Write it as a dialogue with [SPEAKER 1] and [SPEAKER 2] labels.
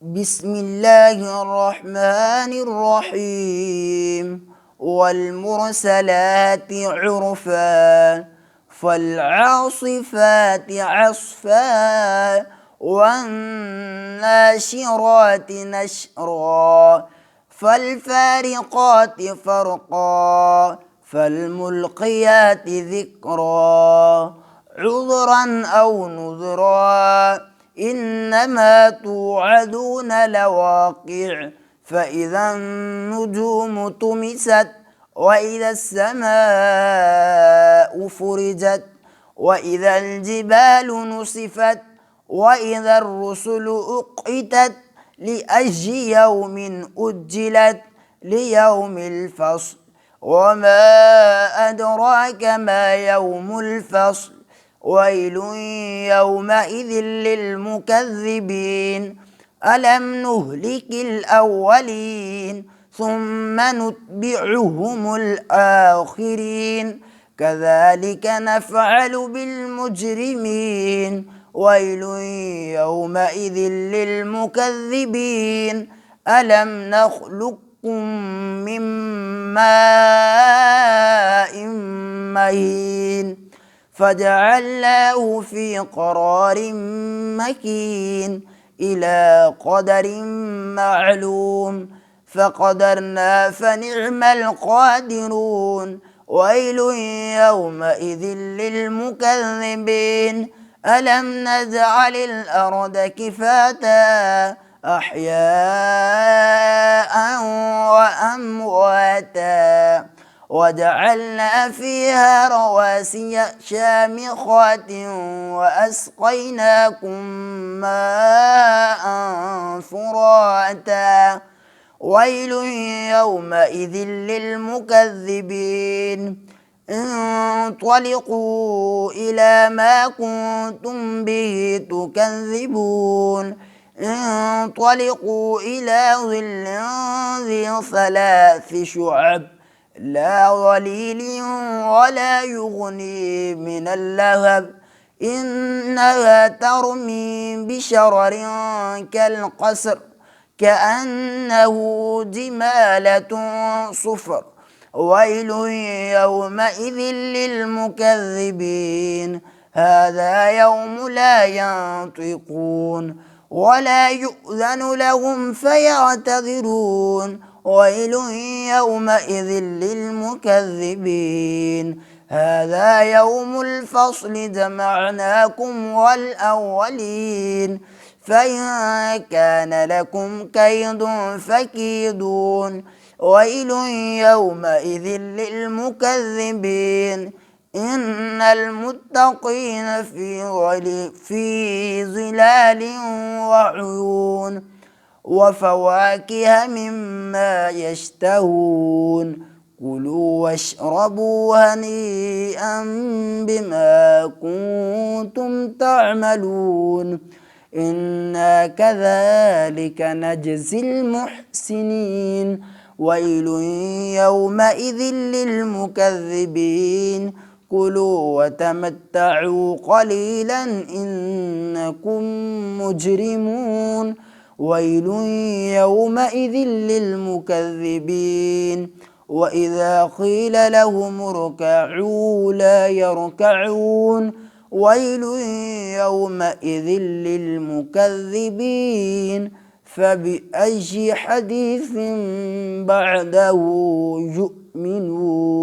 [SPEAKER 1] بسم الله الرحمن الرحيم والمرسلات عرفا فالعاصفات عصفا والناشرات نشرا فالفارقات فرقا فالملقيات ذكرا عذرا أو نذرا إنما توعدون لواقع فإذا النجوم طمست وإذا السماء فرجت وإذا الجبال نسفت وإذا الرسل أقتت لأي يوم أجلت ليوم الفصل وما أدراك ما يوم الفصل ويل يومئذ للمكذبين ألم نهلك الأولين ثم نتبعهم الآخرين كذلك نفعل بالمجرمين ويل يومئذ للمكذبين ألم نخلقكم من ماء مهين فجعلناه في قرار مكين إلى قدر معلوم فقدرنا فنعم القادرون ويل يومئذ للمكذبين ألم نجعل الأرض كفاتا أحياء وأمواتا وجعلنا فيها رواسي شامخات وأسقيناكم ماء فراتا ويل يومئذ للمكذبين انطلقوا إلى ما كنتم به تكذبون انطلقوا إلى ظل ذي ثلاث شعب لا ظليل ولا يغني من اللهب إنها ترمي بشرر كالقصر كأنه جمالة صفر ويل يومئذ للمكذبين هذا يوم لا ينطقون ولا يؤذن لهم فيعتذرون ويل يومئذ للمكذبين هذا يوم الفصل جمعناكم والأولين فإن كان لكم كيد فكيدون ويل يومئذ للمكذبين إن المتقين في ظلال وعيون وفواكه مما يشتهون كلوا واشربوا هنيئا بما كنتم تعملون إنا كذلك نجزي المحسنين ويل يومئذ للمكذبين كلوا وتمتعوا قليلا إنكم مجرمون ويل يومئذ للمكذبين وإذا قيل لهم اركعوا لا يركعون ويل يومئذ للمكذبين فبأي حديث بعده يؤمنون